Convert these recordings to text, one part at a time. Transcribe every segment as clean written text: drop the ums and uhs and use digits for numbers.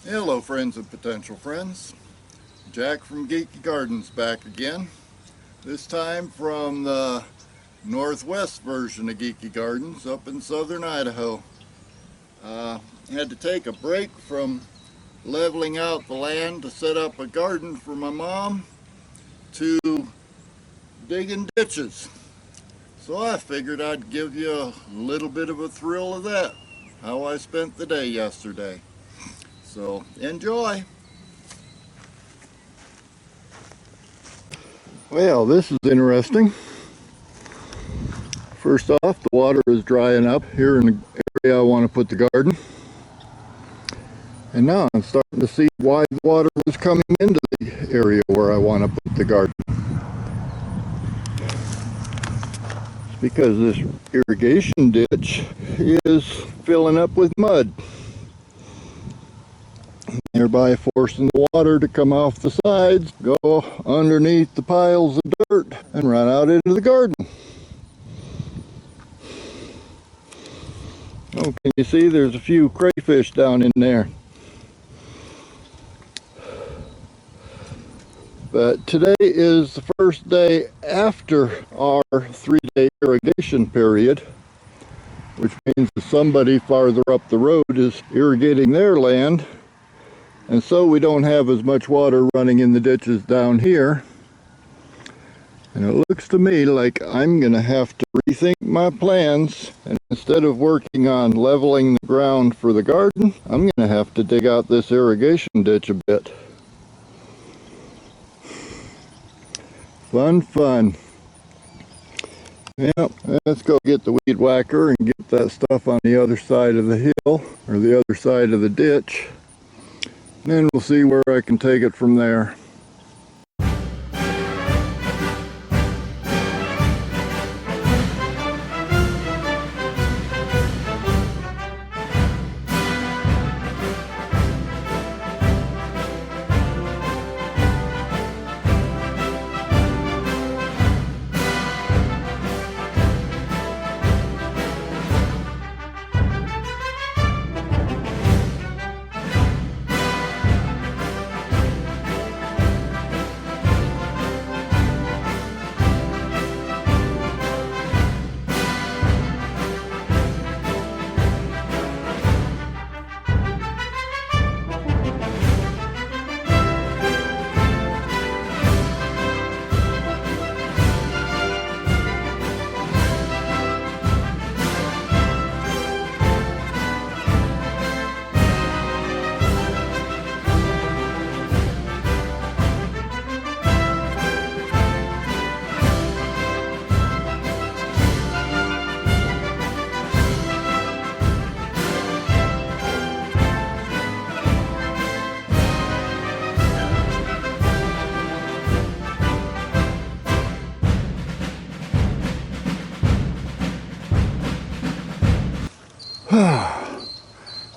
Hello friends and potential friends. Jack from Geeky Gardens back again. This time from the northwest version of Geeky Gardens up in southern Idaho. Had to take a break from leveling out the land to set up a garden for my mom to digging ditches. So I figured I'd give you a little bit of a thrill of that, how I spent the day yesterday. So enjoy. Well, this is interesting. First off, the water is drying up here in the area I want to put the garden. And now I'm starting to see why the water was coming into the area where I want to put the garden. It's because this irrigation ditch is filling up with mud, thereby forcing the water to come off the sides, go underneath the piles of dirt, and run out into the garden. Oh, can you see there's a few crayfish down in there? But today is the first day after our 3-day irrigation period, which means that somebody farther up the road is irrigating their land, and so we don't have as much water running in the ditches down here. And it looks to me like I'm going to have to rethink my plans, and instead of working on leveling the ground for the garden, I'm going to have to dig out this irrigation ditch a bit. Fun. Yep, let's go get the weed whacker and get that stuff on the other side of the hill, or the other side of the ditch. And then we'll see where I can take it from there.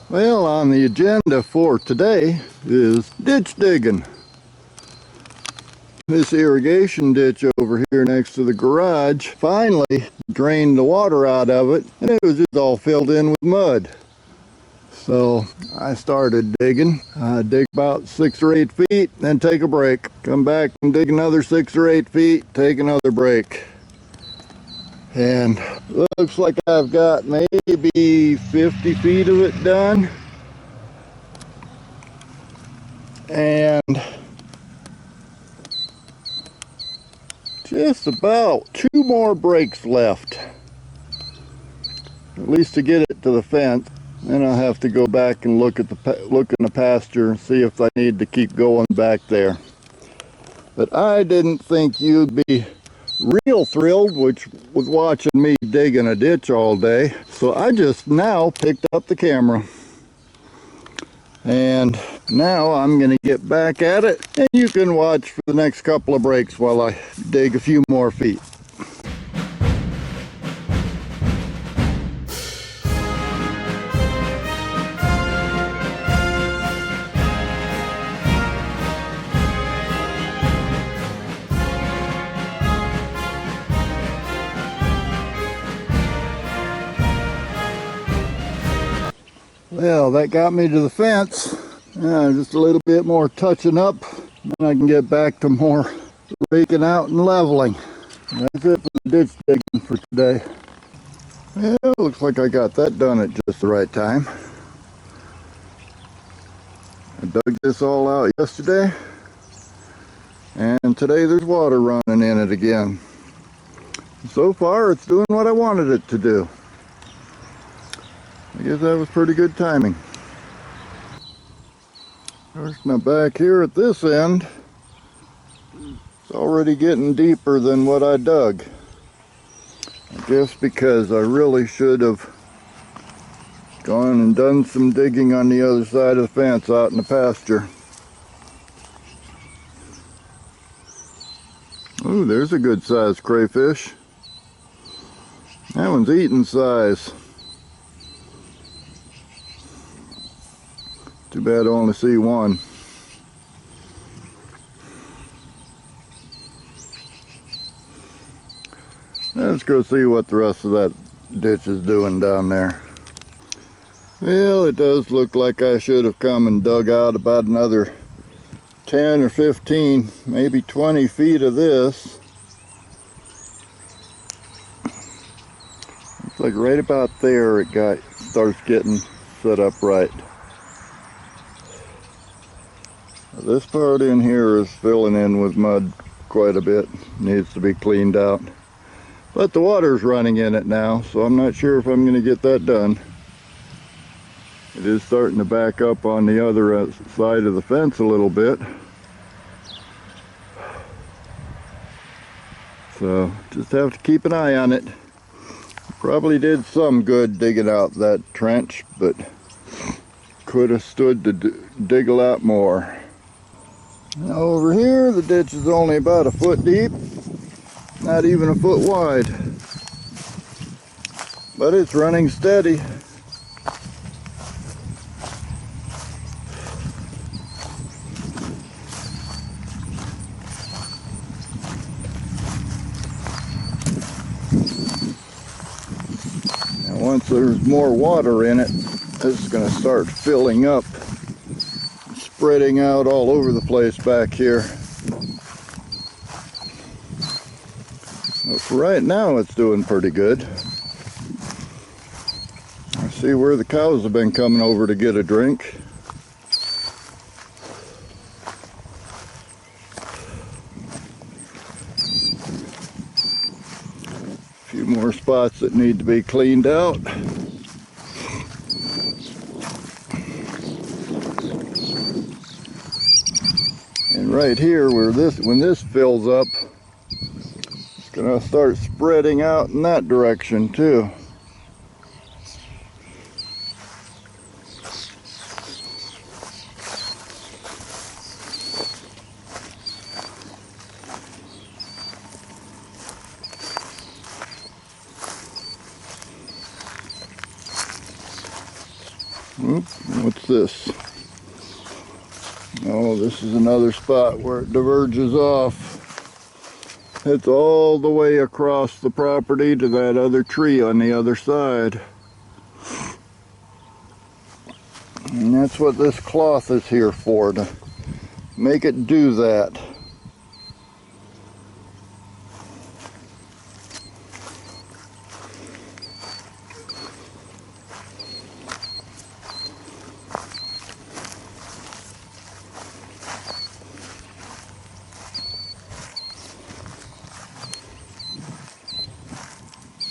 Well, on the agenda for today is ditch digging. This irrigation ditch over here next to the garage finally drained the water out of it, and it was just all filled in with mud. So I started digging. Dig about 6 or 8 feet, then take a break. Come back and dig another 6 or 8 feet, take another break. And looks like I've got maybe 50 feet of it done. And just about 2 more breaks left, at least to get it to the fence. Then I'll have to go back and look in the pasture and see if I need to keep going back there. But I didn't think you'd be real thrilled with watching me digging a ditch all day, so I just now picked up the camera, and now I'm going to get back at it, and you can watch for the next couple of breaks while I dig a few more feet. Well, that got me to the fence. Just a little bit more touching up, and I can get back to more raking out and leveling. That's it for the ditch digging for today. Yeah, looks like I got that done at just the right time. I dug this all out yesterday, and today there's water running in it again. So far it's doing what I wanted it to do. I guess that was pretty good timing. Of course, now back here at this end, it's already getting deeper than what I dug. I guess because I really should have gone and done some digging on the other side of the fence out in the pasture. Ooh, there's a good sized crayfish. That one's eating size. Too bad I only see one. Let's go see what the rest of that ditch is doing down there. Well, it does look like I should have come and dug out about another 10 or 15, maybe 20 feet of this. Looks like right about there it starts getting set up right. This part in here is filling in with mud quite a bit. Needs to be cleaned out. But the water's running in it now, so I'm not sure if I'm going to get that done. It is starting to back up on the other side of the fence a little bit. So just have to keep an eye on it. Probably did some good digging out that trench, but could have stood to dig a lot more. Now over here, the ditch is only about a foot deep, not even a foot wide, but it's running steady. And once there's more water in it, it's going to start filling up, spreading out all over the place back here. But for right now, it's doing pretty good. I see where the cows have been coming over to get a drink. A few more spots that need to be cleaned out. And right here, where when this fills up, it's going to start spreading out in that direction too. What's this? Oh, this is another spot where it diverges off. It's all the way across the property to that other tree on the other side. And that's what this cloth is here for, to make it do that.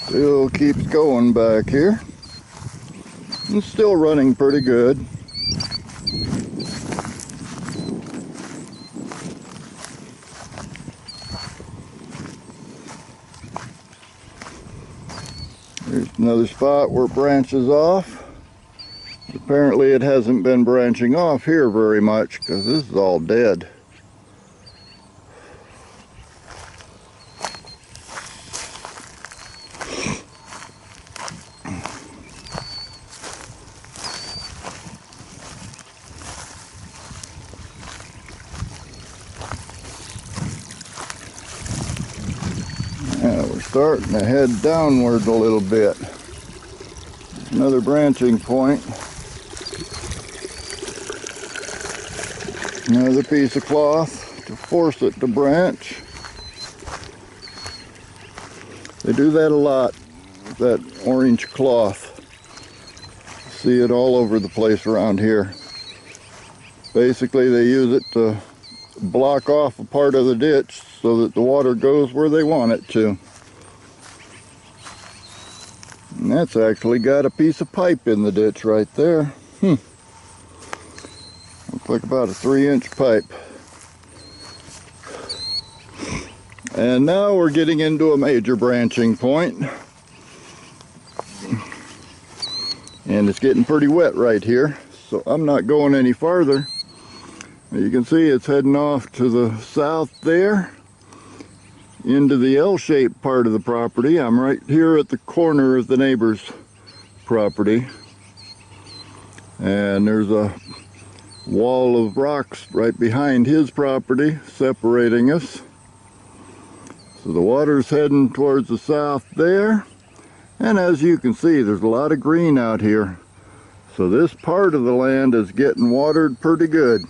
Still keeps going back here. It's still running pretty good. There's another spot where it branches off. Apparently it hasn't been branching off here very much because this is all dead. We're starting to head downward a little bit. Another branching point. Another piece of cloth to force it to branch. They do that a lot, that orange cloth. See it all over the place around here. Basically, they use it to block off a part of the ditch so that the water goes where they want it to. And that's actually got a piece of pipe in the ditch right there. Looks like about a 3-inch pipe. And now we're getting into a major branching point. And it's getting pretty wet right here, so I'm not going any farther. You can see it's heading off to the south there into the L-shaped part of the property. I'm right here at the corner of the neighbor's property, and there's a wall of rocks right behind his property separating us. So the water's heading towards the south there, and as you can see, there's a lot of green out here. So this part of the land is getting watered pretty good.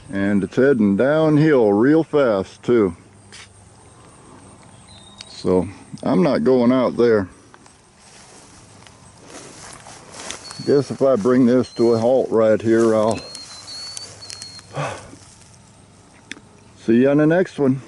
And it's heading downhill real fast too. So I'm not going out there. Guess if I bring this to a halt right here, I'll see you on the next one.